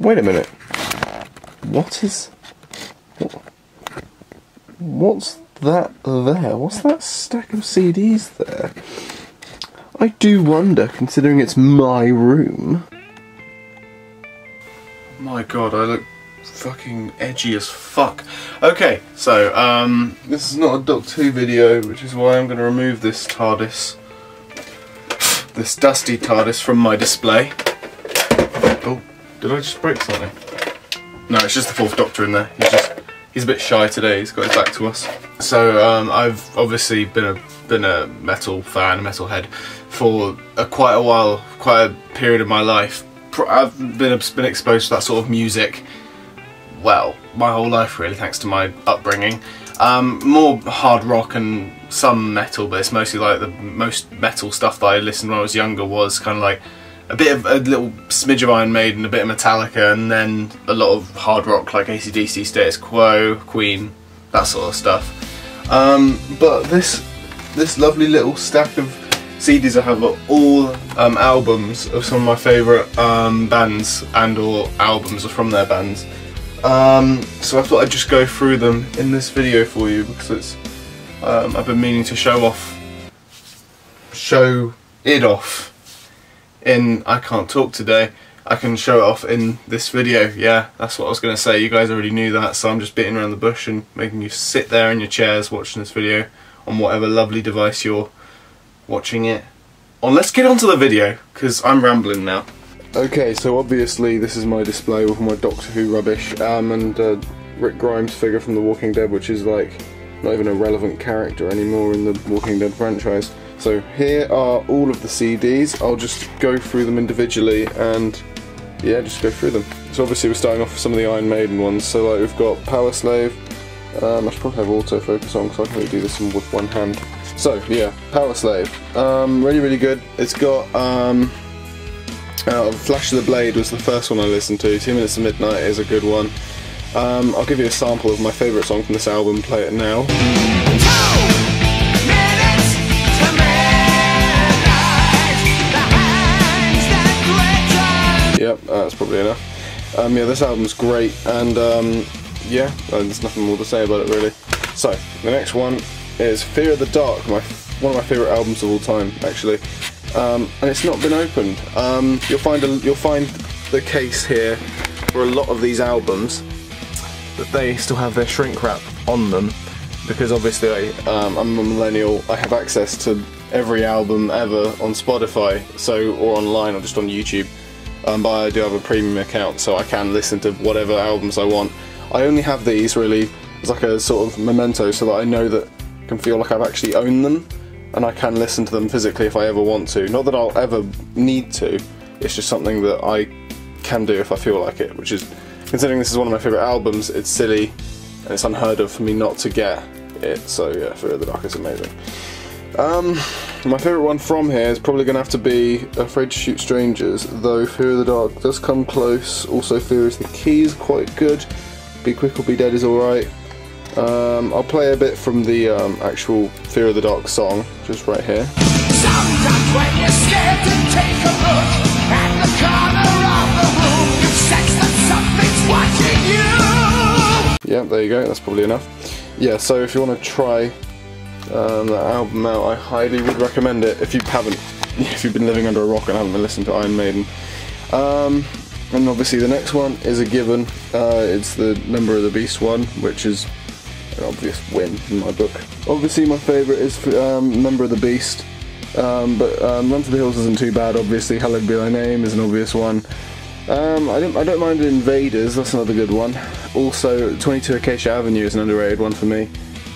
Wait a minute. What's that there? What's that stack of CDs there? I do wonder, considering it's my room. My god, I look fucking edgy as fuck. Okay, so, this is not a Doctor Who video, which is why I'm going to remove this TARDIS. This dusty TARDIS from my display. Oh, did I just break something? No, it's just the Fourth Doctor in there. He's a bit shy today. He's got his back to us. So I've obviously been a metal fan, a metal head, for quite a while, quite a period of my life. I've been exposed to that sort of music, well, my whole life really, thanks to my upbringing. More hard rock and some metal, but it's mostly like the most metal stuff that I listened when I was younger was kind of like a little smidge of Iron Maiden, a bit of Metallica, and then a lot of hard rock like AC/DC, Status Quo, Queen, that sort of stuff. But this lovely little stack of CDs I have are all albums of some of my favourite bands and/or albums from their bands. So I thought I'd just go through them in this video for you because it's I've been meaning to show it off in I can't talk today. I can show it off in this video. Yeah, that's what I was going to say. You guys already knew that, so I'm just beating around the bush and making you sit there in your chairs watching this video on whatever lovely device you're watching it on. Let's get on to the video because I'm rambling now. Okay, so obviously this is my display with my Doctor Who rubbish and Rick Grimes figure from The Walking Dead, which is like not even a relevant character anymore in the Walking Dead franchise. So here are all of the CDs. I'll just go through them individually and yeah, just go through them. So obviously we're starting off with some of the Iron Maiden ones. So like we've got Power Slave. I should probably have autofocus on because I can really do this with one hand. So yeah, Power Slave. Really good. It's got Flash of the Blade was the first one I listened to. 2 Minutes to Midnight is a good one. I'll give you a sample of my favourite song from this album. Play it now. Yep, that's probably enough. Yeah, this album's great, and yeah, there's nothing more to say about it really. So the next one is Fear of the Dark, one of my favourite albums of all time, actually. And it's not been opened. You'll find the case here for a lot of these albums that they still have their shrink wrap on them, because obviously I'm a millennial. I have access to every album ever on Spotify, or online, or just on YouTube. But I do have a premium account, so I can listen to whatever albums I want. I only have these really as like a sort of memento, so that I know that I can feel like I've actually owned them, and I can listen to them physically if I ever want to. Not that I'll ever need to, it's just something that I can do if I feel like it, which is, considering this is one of my favourite albums, it's silly and it's unheard of for me not to get it. So yeah, Fear of the Dark is amazing. My favourite one from here is probably going to have to be Afraid to Shoot Strangers, though Fear of the Dark does come close. Also Fear is the Key is quite good. Be Quick or Be Dead is alright. I'll play a bit from the actual Fear of the Dark song, just right here. Sometimes when you're scared to take a look at the corner of the room, you sense that something's watching you. Yeah, there you go, that's probably enough. Yeah, so if you want to try that album out, I highly would recommend it if you've been living under a rock and haven't been listening to Iron Maiden. And obviously the next one is a given. It's the Number of the Beast one, which is an obvious win in my book. Obviously my favourite is Number of the Beast, but Run for the Hills isn't too bad. Obviously Hallowed Be Thy Name is an obvious one. I don't mind Invaders, that's another good one. Also 22 Acacia Avenue is an underrated one for me.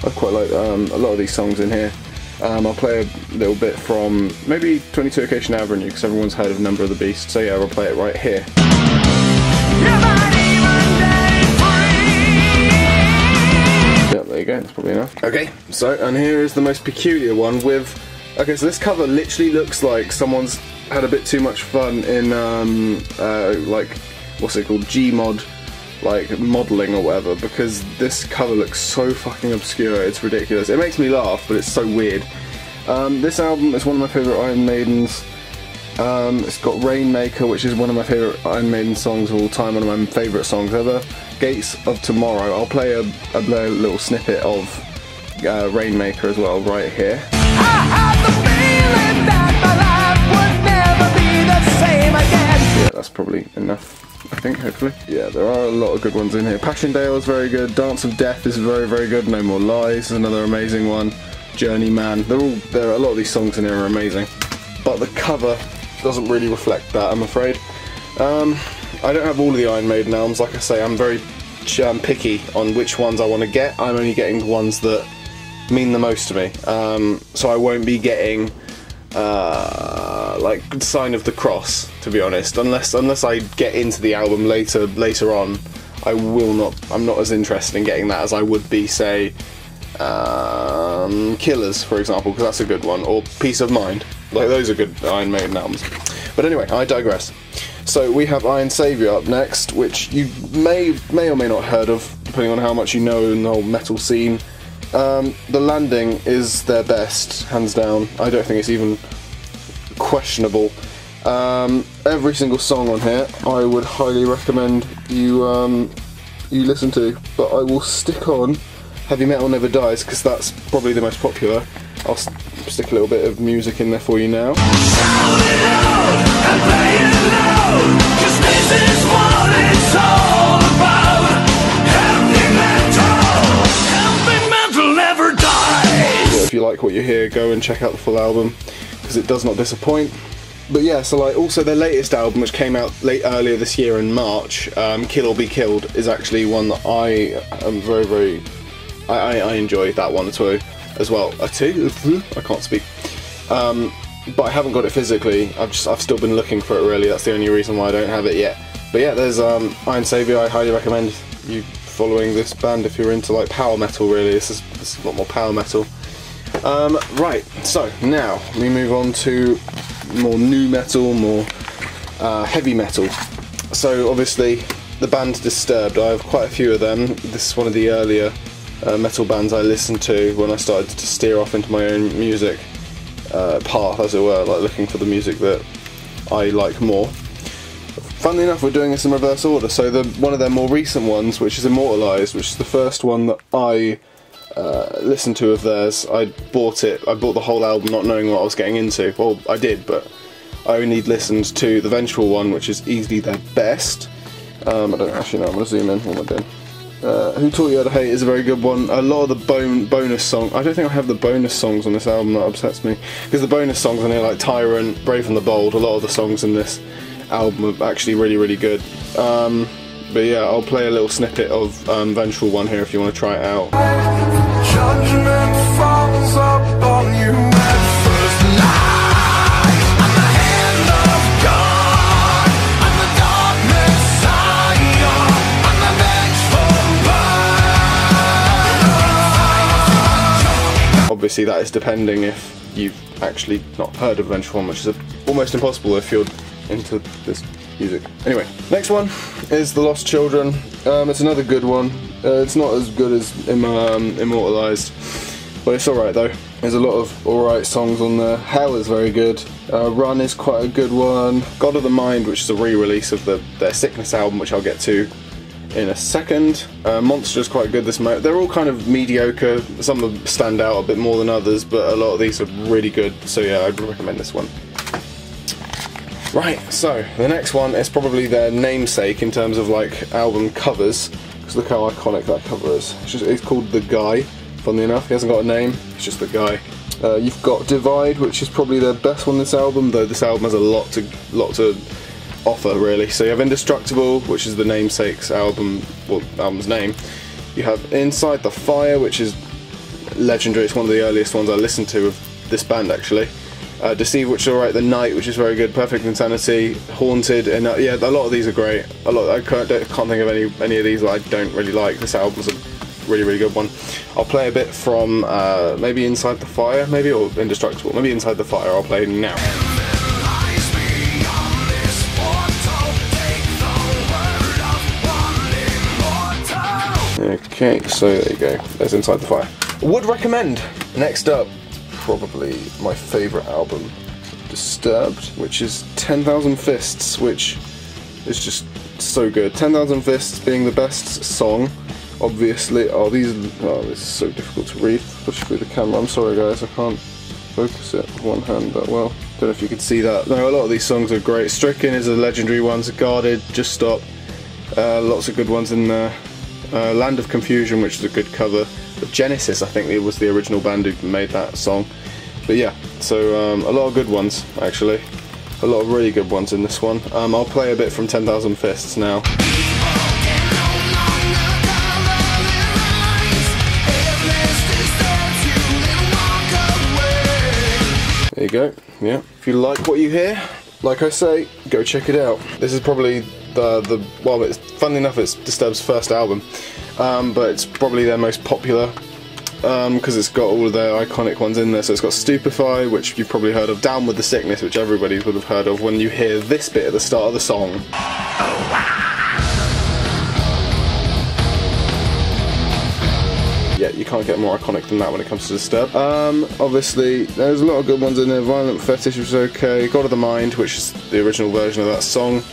I quite like a lot of these songs in here. I'll play a little bit from maybe 22 Acacia Avenue because everyone's heard of Number of the Beast, so yeah, I'll play it right here. Yep, there you go, that's probably enough. Okay, so, and here is the most peculiar one with... Okay, so this cover literally looks like someone's had a bit too much fun in, like, what's it called, Gmod, like, modelling or whatever, because this cover looks so fucking obscure, it's ridiculous. It makes me laugh, but it's so weird. This album is one of my favourite Iron Maidens. It's got Rainmaker, which is one of my favourite Iron Maiden songs of all time, one of my favourite songs ever. Gates of Tomorrow. I'll play a little snippet of Rainmaker as well right here. I had the feeling that my life would never be the same again. Yeah, that's probably enough, I think, hopefully. Yeah, there are a lot of good ones in here. Passchendaele is very good. Dance of Death is very, very good. No More Lies is another amazing one. Journeyman. There are a lot of these songs in here are amazing. But the cover doesn't really reflect that, I'm afraid. I don't have all of the Iron Maiden albums. Like I say, I'm very picky on which ones I want to get. I'm only getting the ones that mean the most to me. So I won't be getting like Sign of the Cross, to be honest. Unless I get into the album later on, I'm not as interested in getting that as I would be, say, Killers, for example, because that's a good one, or Peace of Mind. Like, those are good Iron Maiden albums. But anyway, I digress. So we have Iron Savior up next, which you may or may not heard of, depending on how much you know in the whole metal scene. The Landing is their best, hands down. I don't think it's even questionable. Every single song on here I would highly recommend you listen to, but I will stick on Heavy Metal Never Dies because that's probably the most popular. I'll stick a little bit of music in there for you now. Shout it out and play it loud, 'cause this is what it's all about. Heavy metal never dies. Yeah, if you like what you hear, go and check out the full album because it does not disappoint. But yeah, so like also their latest album, which came out earlier this year in March, Kill or Be Killed, is actually one that I am very I enjoy that one too, as well. I can't speak. But I haven't got it physically. I've still been looking for it, really. That's the only reason why I don't have it yet. But yeah, there's Iron Savior. I highly recommend you following this band if you're into like power metal. Really, this is a lot more power metal. Right, so now we move on to more nu metal, more heavy metal. So obviously the band Disturbed, I have quite a few of them. This is one of the earlier metal bands I listened to when I started to steer off into my own music path, as it were, like looking for the music that I like more. Funnily enough, we're doing this in reverse order, so one of their more recent ones, which is Immortalized, which is the first one that I listened to of theirs. I bought the whole album not knowing what I was getting into. Well, I did, but I only listened to the Vengeful one, which is easily their best. I don't actually know, I'm going to zoom in, what am I doing? Who Taught You How to Hate is a very good one. A lot of the bonus songs, I don't think I have the bonus songs on this album, that upsets me, because the bonus songs on here, like Tyrant, Brave and the Bold, a lot of the songs in this album are actually really good. But yeah, I'll play a little snippet of Vengeful one here if you want to try it out. Judgment falls upon you at first light. I'm the hand of God. I'm the dark Messiah. I'm the vengeful one. Obviously that is depending if you've actually not heard of Vengeful one, which is almost impossible if you're into this music. Anyway, next one is The Lost Children. It's another good one. It's not as good as Immortalized, but it's alright though. There's a lot of alright songs on there. Hell is very good. Run is quite a good one. God of the Mind, which is a re-release of their Sickness album, which I'll get to in a second. Monster is quite good this month. They're all kind of mediocre. Some of them stand out a bit more than others, but a lot of these are really good. So yeah, I'd recommend this one. Right, so the next one is probably their namesake in terms of like album covers, because look how iconic that cover is. It's called The Guy, funnily enough. He hasn't got a name, it's just The Guy. You've got Divide, which is probably their best one this album, though this album has a lot to offer really. So you have Indestructible, which is the namesake's album's name. You have Inside the Fire, which is legendary. It's one of the earliest ones I listened to of this band actually. Deceive, which is alright. The Night, which is very good. Perfect Insanity, Haunted, and yeah, a lot of these are great. I can't think of any of these that I don't really like. This album's a really good one. I'll play a bit from maybe Inside the Fire, maybe, or Indestructible. Maybe Inside the Fire. I'll play now. Okay, so there you go. There's Inside the Fire. Would recommend. Next up, probably my favourite album Disturbed, which is 10,000 Fists, which is just so good. 10,000 Fists being the best song, obviously. Oh, this is so difficult to read, especially with the camera. I'm sorry guys, I can't focus it with one hand that well. Don't know if you can see that. No, a lot of these songs are great. Stricken is a legendary one, so Guarded, Just Stop. Lots of good ones in there. Land of Confusion, which is a good cover. But Genesis, I think it was the original band who made that song. But yeah, so a lot of good ones, actually. A lot of really good ones in this one. I'll play a bit from 10,000 Fists now. There you go, yeah. If you like what you hear, like I say, go check it out. This is probably well, it's, funnily enough, it's Disturbed's first album, but it's probably their most popular, because it's got all of their iconic ones in there. So it's got Stupefy, which you've probably heard of, Down with the Sickness, which everybody would have heard of when you hear this bit at the start of the song. Yeah, you can't get more iconic than that when it comes to Disturbed. Obviously, there's a lot of good ones in there. Violent Fetish, which is okay. God of the Mind, which is the original version of that song.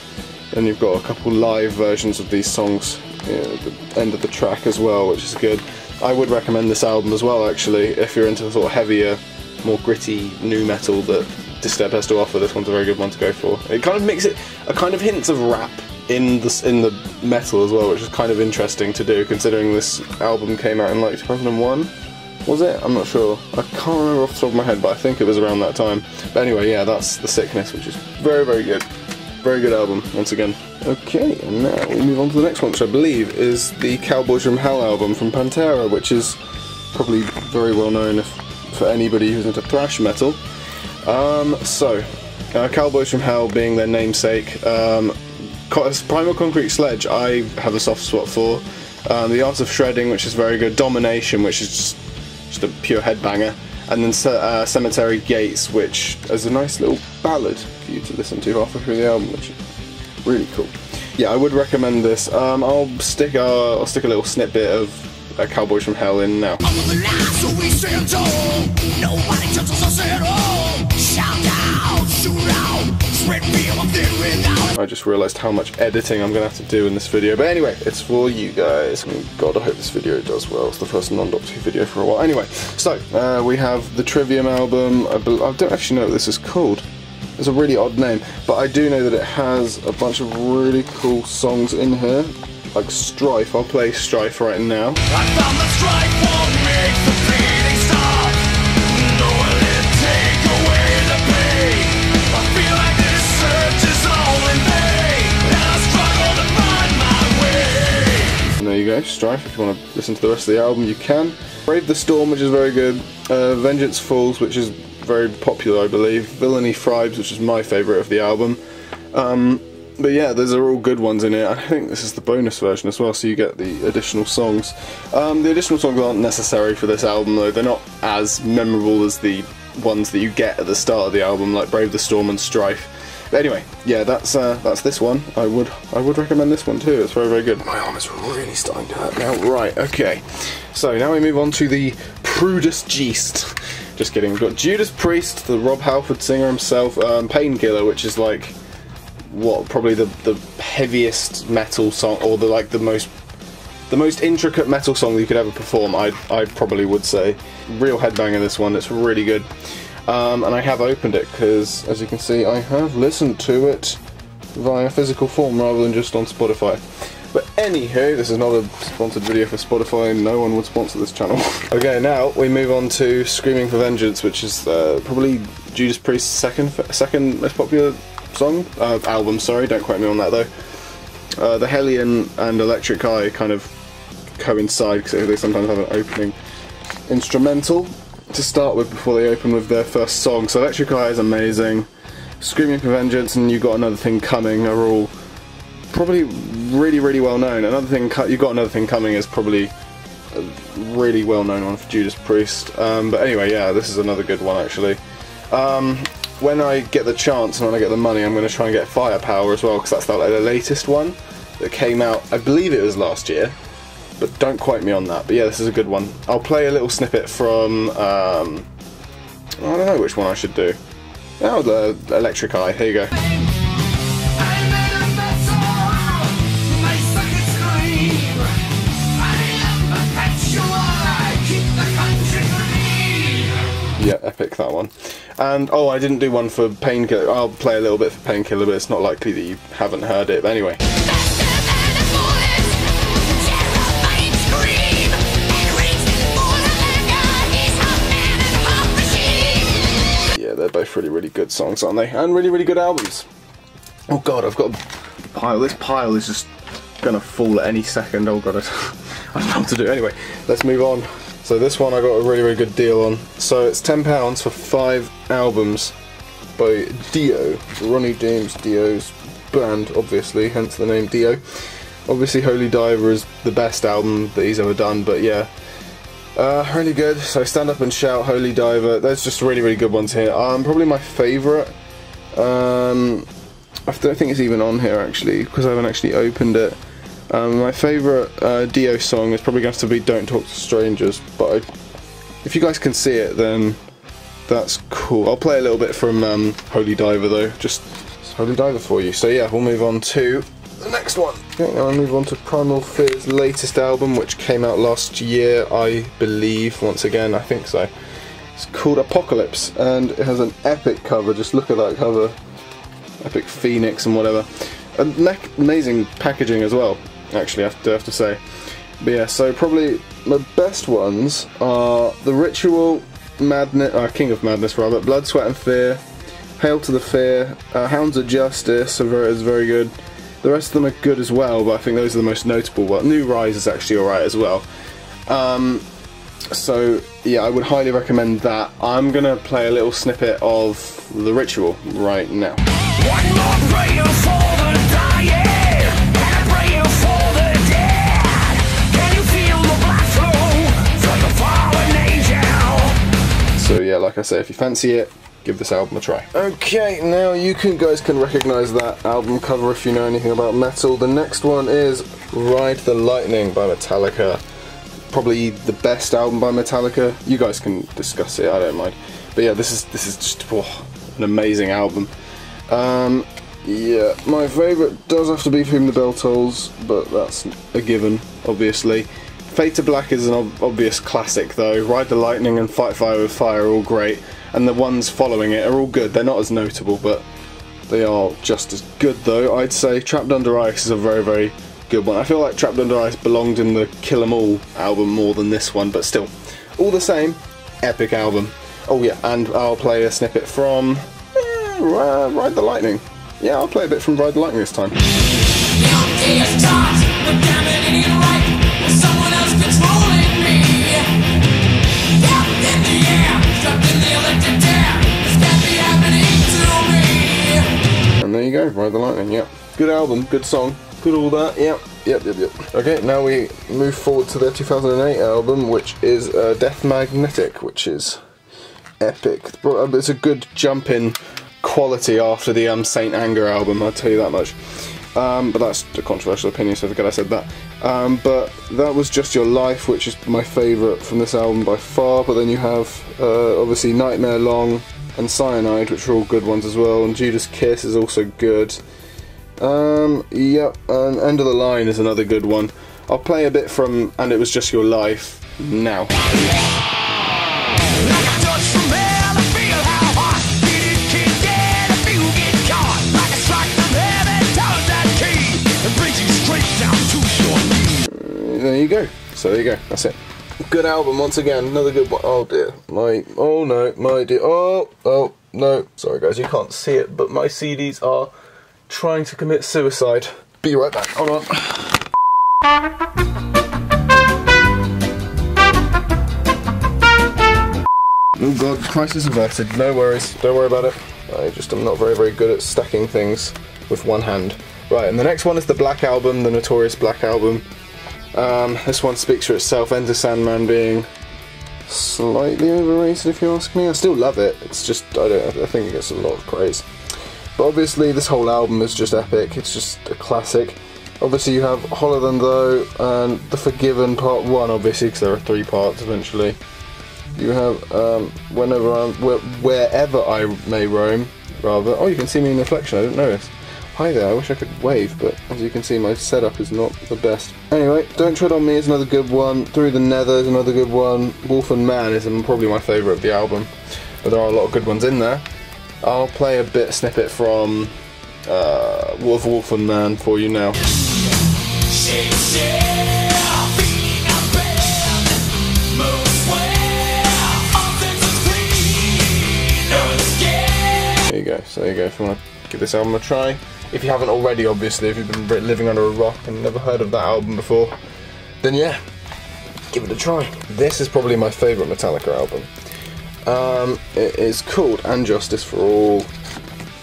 And you've got a couple live versions of these songs at the end of the track as well, which is good. I would recommend this album as well, actually, if you're into the sort of heavier, more gritty nu metal that Disturbed has to offer. This one's a very good one to go for. It kind of makes it a kind of hints of rap in the metal as well, which is kind of interesting to do, considering this album came out in like 2001. Was it? I'm not sure. I can't remember off the top of my head, but I think it was around that time. But anyway, yeah, that's The Sickness, which is very, very good. Very good album, once again. Okay, and now we move on to the next one, which I believe is the Cowboys from Hell album from Pantera, which is probably very well known for anybody who's into thrash metal. Cowboys from Hell being their namesake, Primal Concrete Sledge I have a soft spot for. The Art of Shredding, which is very good. Domination, which is just a pure headbanger. And then Cemetery Gates, which is a nice little ballad for you to listen to halfway through the album, which is really cool. Yeah, I would recommend this. I'll stick a little snippet of Cowboys from Hell in now. I just realised how much editing I'm going to have to do in this video, but anyway, it's for you guys. God, I hope this video does well. It's the first non-Doctor Who video for a while. Anyway, so we have the Trivium album. I don't actually know what this is called. It's a really odd name, but I do know that it has a bunch of really cool songs in here, like Strife. I'll play Strife right now. I found the strife won't make the beating stop. No one can take away the pain. I feel like this search is all in vain, and I struggle to find my way. And there you go, Strife. If you want to listen to the rest of the album, you can. Brave the Storm, which is very good. Vengeance Falls, which is very popular, I believe. Villainy Fribes, which is my favourite of the album. But yeah, those are all good ones in it. I think this is the bonus version as well, so you get the additional songs. The additional songs aren't necessary for this album though. They're not as memorable as the ones that you get at the start of the album, like Brave the Storm and Strife. But anyway, yeah, that's this one. I would recommend this one too. It's very, very good. My arm is really starting to hurt now. Right, okay. So now we move on to the Prudas Geest. Just kidding. We've got Judas Priest, the Rob Halford singer himself, Painkiller, which is like probably the heaviest metal song, or the most intricate metal song that you could ever perform. I probably would say. Real headbanger, this one. It's really good. And I have opened it because, as you can see, I have listened to it via physical form rather than just on Spotify. But anywho, this is not a sponsored video for Spotify. No one would sponsor this channel. Okay, now we move on to Screaming for Vengeance, which is probably Judas Priest's second most popular song, album. Sorry, don't quote me on that though. The Hellion and Electric Eye kind of coincide because they sometimes have an opening instrumental to start with before they open with their first song. So Electric Eye is amazing. Screaming for Vengeance and You Got Another Thing Coming are all probably really, really well known. You Got Another Thing Coming is probably a really well known one for Judas Priest. But anyway, yeah, this is another good one actually. When I get the chance and when I get the money, I'm going to try and get Firepower as well, because that's like the latest one that came out. I believe it was last year, but don't quote me on that. But yeah, this is a good one. I'll play a little snippet from I don't know which one I should do. Oh, the Electric Eye. Here you go. Yeah, epic, that one. And oh, I didn't do one for Painkiller. I'll play a little bit for Painkiller, but it's not likely that you haven't heard it. But anyway. Yeah, they're both really, really good songs, aren't they? And really, really good albums. Oh god, I've got a pile. This pile is just gonna fall at any second. Oh god, I don't know what to do. Anyway, let's move on. So this one I got a really, really good deal on. So it's £10 for 5 albums by Dio. Ronnie James Dio's band, obviously, hence the name Dio. Obviously Holy Diver is the best album that he's ever done, but yeah. Really good. So Stand Up and Shout, Holy Diver, there's just really, really good ones here. Probably my favourite, I don't think it's even on here actually, because I haven't actually opened it. My favourite Dio song is probably going to be Don't Talk to Strangers, but if you guys can see it, then that's cool. I'll play a little bit from Holy Diver though, just Holy Diver for you. So yeah, we'll move on to the next one. Okay, now I'll move on to Primal Fear's latest album, which came out last year, I believe, once again, I think so. It's called Apocalypse, and it has an epic cover, just look at that cover. Epic phoenix and whatever. Amazing packaging as well, actually, I have to say. But yeah, so probably my best ones are The Ritual, Madness, King of Madness rather, Blood, Sweat and Fear, Hail to the Fear, Hounds of Justice is very good. The rest of them are good as well, but I think those are the most notable ones. New Rise is actually alright as well. So yeah, I would highly recommend that. I'm gonna play a little snippet of The Ritual right now. One more prayer for the dying, and a prayer for the dead. Can you feel the blood flow from the fallen angel? So yeah, like I say, if you fancy it, give this album a try. Okay, now you guys can recognise that album cover if you know anything about metal. The next one is Ride the Lightning by Metallica. Probably the best album by Metallica. You guys can discuss it, I don't mind. But yeah, this is just an amazing album. Yeah, my favourite does have to be Whom the Bell Tolls, but that's a given, obviously. Fade to Black is an obvious classic though. Ride the Lightning and Fight Fire with Fire are all great, and the ones following it are all good. They're not as notable, but they are just as good though, I'd say. Trapped Under Ice is a very, very good one. I feel like Trapped Under Ice belonged in the Kill 'Em All album more than this one, but still, all the same, epic album. Oh yeah, and I'll play a snippet from Ride the Lightning. Yeah, I'll play a bit from Ride the Lightning this time. And there you go, Ride the Lightning, yep. Good album, good song, good all that, yep. Okay, now we move forward to their 2008 album, which is Death Magnetic, which is epic. It's a good jump in quality after the Saint Anger album, I'll tell you that much. But that's a controversial opinion, so forget I said that. But that was Just Your Life, which is my favourite from this album by far. But then you have obviously Nightmare Long and Cyanide, which are all good ones as well. And Judas Kiss is also good. Yep, and End of the Line is another good one. I'll play a bit from And It Was Just Your Life now. There you go. So there you go. That's it. Good album once again. Another good one. Oh dear. Oh no. My dear. Oh no. Sorry guys, you can't see it, but my CDs are trying to commit suicide. Be right back. Hold on. Oh god, crisis averted. No worries. Don't worry about it. I just am not very, very good at stacking things with one hand. Right, and the next one is the Black Album, the Notorious Black Album. This one speaks for itself. Enter Sandman being slightly overrated, if you ask me. I still love it. It's just I think it gets a lot of praise. But obviously, this whole album is just epic. It's just a classic. Obviously, you have Holler Than Though and The Forgiven Part 1, obviously, because there are 3 parts eventually. You have wherever I may roam, rather. Oh, you can see me in the reflection. I didn't notice. Hi there. I wish I could wave, but as you can see, my setup is not the best. Anyway, Don't Tread on Me is another good one. Through the Nether is another good one. Wolf and Man is probably my favourite of the album, but there are a lot of good ones in there. I'll play a snippet from Wolf and Man for you now. There you go. So there you go. If you want to give this album a try, if you haven't already, obviously, if you've been living under a rock and never heard of that album before, then yeah, give it a try. This is probably my favourite Metallica album. It is called And Justice for All.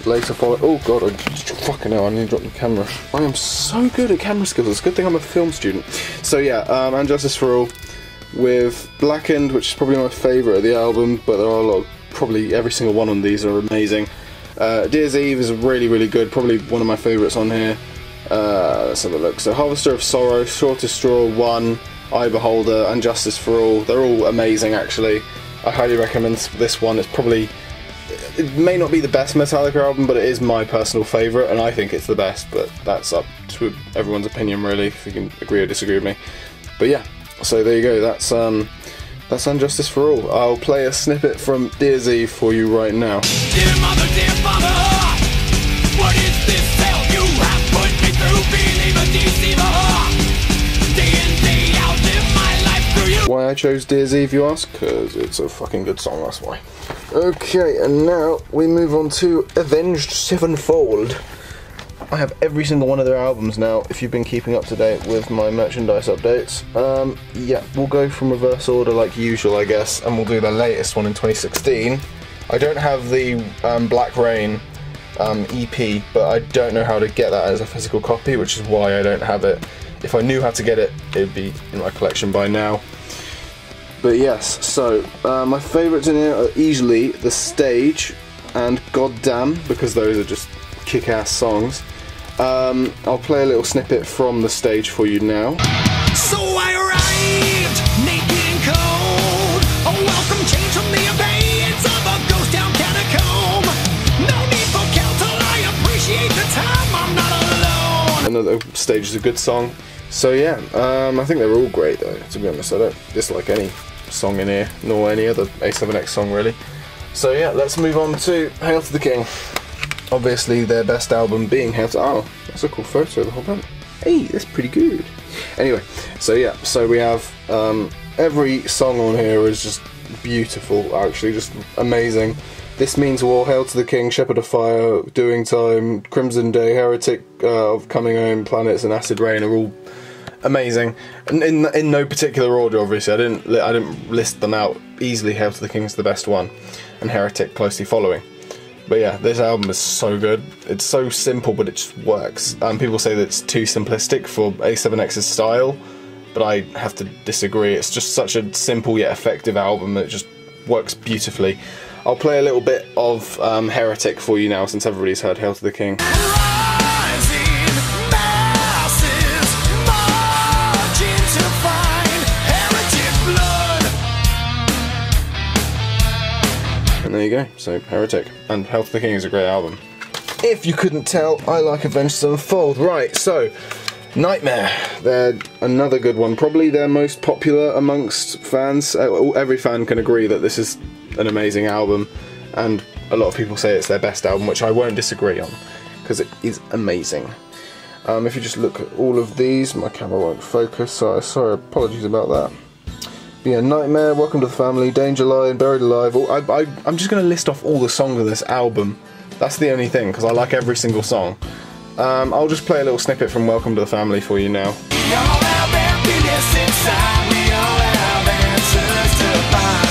Later followed. Oh god, fucking hell, I need to drop the camera. I am so good at camera skills. It's a good thing I'm a film student. So yeah, And Justice for All with Blackened, which is probably my favourite of the album, but there are a lot of, probably every single one on these are amazing. Dear's Eve is really, really good, probably one of my favourites on here. Let's have a look. So Harvester of Sorrow, Shortest Straw, One, Eye Beholder, and Justice for All. They're all amazing, actually. I highly recommend this one. It may not be the best Metallica album, but it is my personal favourite, and I think it's the best, but that's up to everyone's opinion, really, if you can agree or disagree with me. But yeah, so there you go, that's And Justice for All. I'll play a snippet from Dear's Eve for you right now. Dear mother, what is this hell you have put me through? Believer, deceiver, day in, day out, live my life through you. Why I chose Dear's Eve, you ask? Because it's a fucking good song, that's why. Okay, and now we move on to Avenged Sevenfold. I have every single one of their albums now, if you've been keeping up to date with my merchandise updates. Yeah, we'll go from reverse order like usual, I guess, and we'll do the latest one in 2016. I don't have the Black Rain EP, but I don't know how to get that as a physical copy, which is why I don't have it. If I knew how to get it, it'd be in my collection by now. But yes, so my favourites in here are easily The Stage and Goddamn, because those are just kick-ass songs. I'll play a little snippet from The Stage for you now. So I arrived, naked and cold. A welcome change from the abeyance of a ghost town catacomb. No need for counsel, I appreciate the time, I'm not alone. Another Stage is a good song. So yeah, I think they're all great though, to be honest. I don't dislike any song in here, nor any other A7X song really. So yeah, let's move on to Hail to the King. Obviously their best album being Hail to... Oh, that's a cool photo of the whole band. Hey, that's pretty good. Anyway, so yeah, so we have every song on here is just beautiful, actually, just amazing. This Means War, Hail to the King, Shepherd of Fire, Doing Time, Crimson Day, Heretic of Coming Home, Planets, and Acid Rain are all amazing. And in no particular order, obviously. I didn't list them out. Easily Hail to the King's the best one, and Heretic closely following. But yeah, this album is so good. It's so simple, but it just works. People say that it's too simplistic for A7X's style, but I have to disagree. It's just such a simple yet effective album that just works beautifully. I'll play a little bit of Heretic for you now, since everybody's heard Hail to the King. And there you go, so Heretic. And Hail to the King is a great album. If you couldn't tell, I like Avenged Sevenfold. Right, so Nightmare. They're another good one. Probably their most popular amongst fans. Every fan can agree that this is an amazing album, and a lot of people say it's their best album, which I won't disagree on, because it is amazing. If you just look at all of these, my camera won't focus, so sorry, apologies about that. But yeah, Nightmare, Welcome to the Family, Danger Line, Buried Alive. I'm just going to list off all the songs of this album. That's the only thing, because I like every single song. I'll just play a little snippet from Welcome to the Family for you now. We all have happiness inside, we all have answers to find.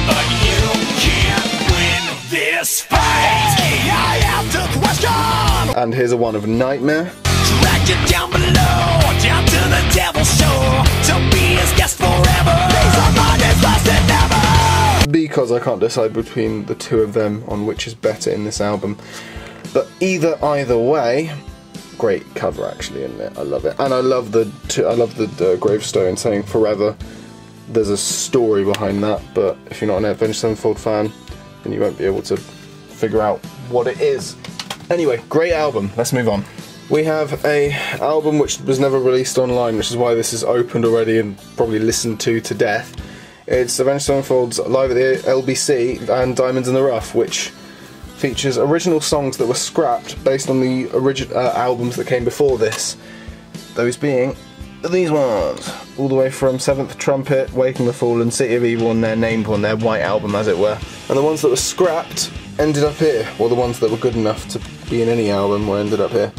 But you can't win this fight. I have to question. And here's a one of Nightmare. Drag you down below, down to the devil's shore, to be his guest forever. These are mine, is less than never. Because I can't decide between the two of them on which is better in this album. But either way, great cover actually in there. I love it, and I love the gravestone saying forever. there's a story behind that, but if you're not an Avenged Sevenfold fan, then you won't be able to figure out what it is. Anyway, great album. Let's move on. We have a album which was never released online, which is why this is opened already and probably listened to death. It's Avenged Sevenfold's Live at the LBC and Diamonds in the Rough, which features original songs that were scrapped based on the original albums that came before this. Those being these ones, all the way from Seventh Trumpet, Waking the Fallen, City of Evil, and their named one, their white album as it were. And the ones that were scrapped ended up here, or the ones that were good enough to be in any album were ended up here.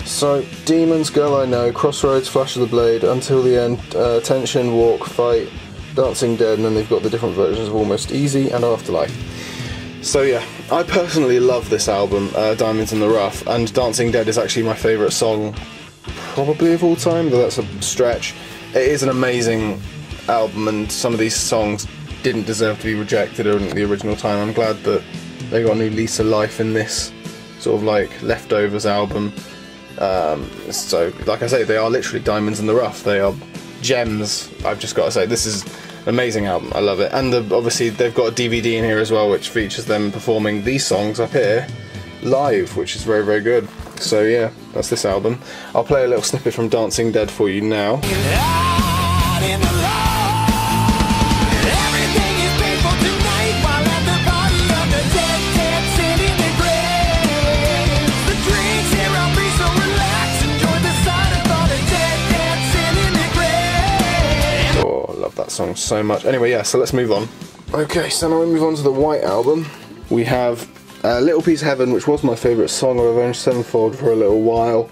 So, Demons, Girl I Know, Crossroads, Flash of the Blade, Until the End, Tension, Walk, Fight, Dancing Dead, and then they've got the different versions of Almost Easy and Afterlife. So yeah, I personally love this album, Diamonds in the Rough, and Dancing Dead is actually my favourite song probably of all time, though that's a stretch. It is an amazing album, and some of these songs didn't deserve to be rejected at the original time. I'm glad that they got a new lease of life in this sort of like leftovers album. So like I say, they are literally diamonds in the rough. They are gems. I've just got to say, this is an amazing album. I love it. And obviously they've got a DVD in here as well, which features them performing these songs up here live, which is very, very good. So yeah, that's this album. I'll play a little snippet from Dancing Dead for you now. That song so much. Anyway, yeah, so let's move on. Okay, so now we move on to the White Album. We have Little Piece of Heaven, which was my favourite song of Avenged Sevenfold for a little while.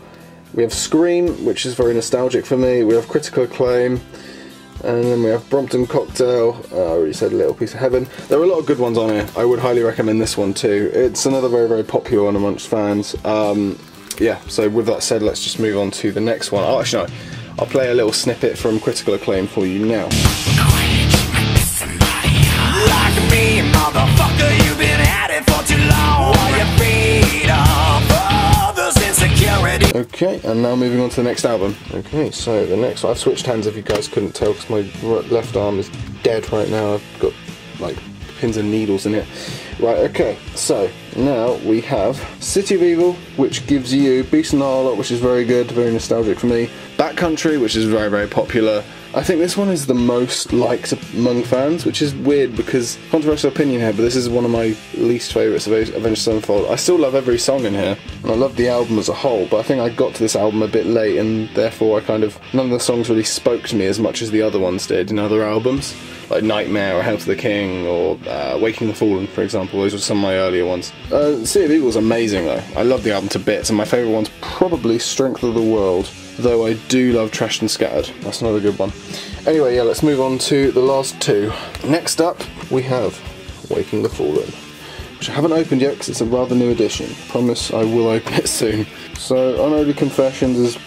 We have Scream, which is very nostalgic for me. We have Critical Acclaim, and then we have Brompton Cocktail. I already said Little Piece of Heaven. There are a lot of good ones on here. I would highly recommend this one too. It's another very, very popular one amongst fans. Yeah, so with that said, let's just move on to the next one. Oh, actually no. I'll play a little snippet from Critical Acclaim for you now. Okay, and now moving on to the next album. Okay, so the next one, I've switched hands if you guys couldn't tell because my left arm is dead right now. I've got like pins and needles in it. Right, okay, so now we have City of Evil, which gives you Beast and the Harlot, which is very good, very nostalgic for me. Backcountry, which is very, very popular. I think this one is the most liked among fans, which is weird because, controversial opinion here, but this is one of my least favourites of Avenged Sevenfold. I still love every song in here, and I love the album as a whole, but I think I got to this album a bit late, and therefore none of the songs really spoke to me as much as the other ones did in other albums, like Nightmare or Hail to the King or Waking the Fallen, for example. Those were some of my earlier ones. City of Evil is amazing though. I love the album to bits, and my favourite one's probably Strength of the World. Though I do love Trashed and Scattered. That's another good one. Anyway, yeah, let's move on to the last two. Next up, we have Waking the Fallen, which I haven't opened yet because it's a rather new edition. Promise I will open it soon. So, Unholy Confessions is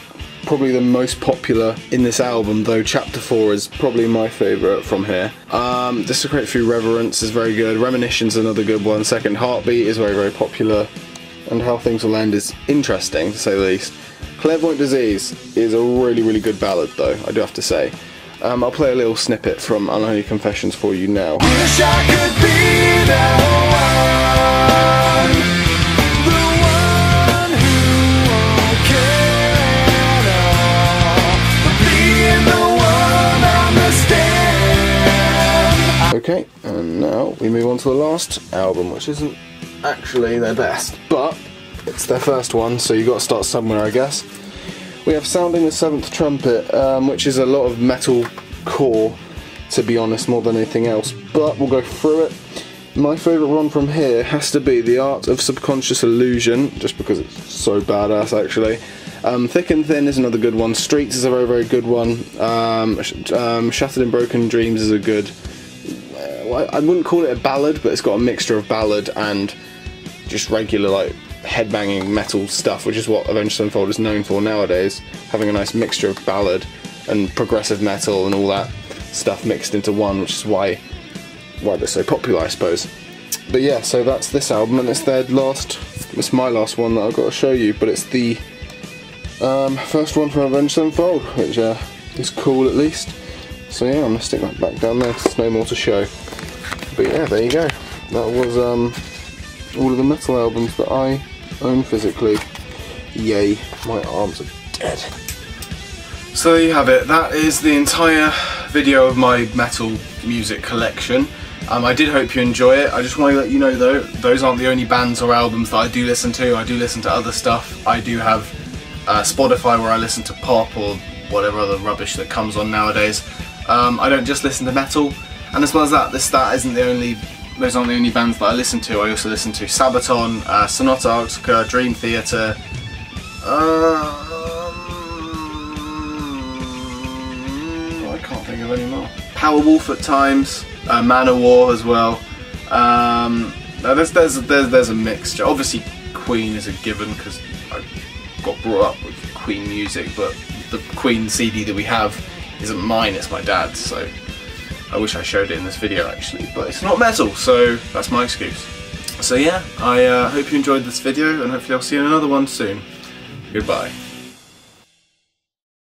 probably the most popular in this album, though Chapter 4 is probably my favourite from here. Desecrate Through Reverence is very good. Reminiscence is another good one. Second Heartbeat is very, very popular. And How Things Will End is interesting, to say the least. Clairvoyant Disease is a really, really good ballad though, I do have to say. I'll play a little snippet from Unholy Confessions for you now. Wish I could be the one who won't care at all, but being the one understand. Okay, and now we move on to the last album, which isn't actually their best, but it's their first one, so you've got to start somewhere, I guess. We have Sounding the Seventh Trumpet, which is a lot of metal core, to be honest, more than anything else, but we'll go through it. My favourite one from here has to be The Art of Subconscious Illusion, just because it's so badass, actually. Thick and Thin is another good one. Streets is a very, very good one. Shattered in Broken Dreams is a good... I wouldn't call it a ballad, but it's got a mixture of ballad and just regular, like, headbanging metal stuff, which is what Avenged Sevenfold is known for nowadays, having a nice mixture of ballad and progressive metal and all that stuff mixed into one, which is why they're so popular, I suppose. But yeah, so that's this album, and it's it's my last one that I've got to show you, but it's the first one from Avenged Sevenfold, which is cool at least. So yeah, I'm gonna stick that back down there because there's no more to show. But yeah, there you go. That was all of the metal albums that I own physically. Yay, my arms are dead. So there you have it. That is the entire video of my metal music collection. I did hope you enjoy it. I just want to let you know though, those aren't the only bands or albums that I do listen to. I do listen to other stuff. I do have Spotify where I listen to pop or whatever other rubbish that comes on nowadays. I don't just listen to metal, and as well as that, those aren't the only bands that I listen to. I also listen to Sabaton, Sonata Arctica, Dream Theater, I can't think of any more. Powerwolf at times, Manowar as well. There's a mixture. Obviously Queen is a given because I got brought up with Queen music, but the Queen CD that we have isn't mine, it's my dad's, so I wish I showed it in this video actually, but it's not metal, so that's my excuse. So yeah, I hope you enjoyed this video, and hopefully I'll see you in another one soon. Goodbye.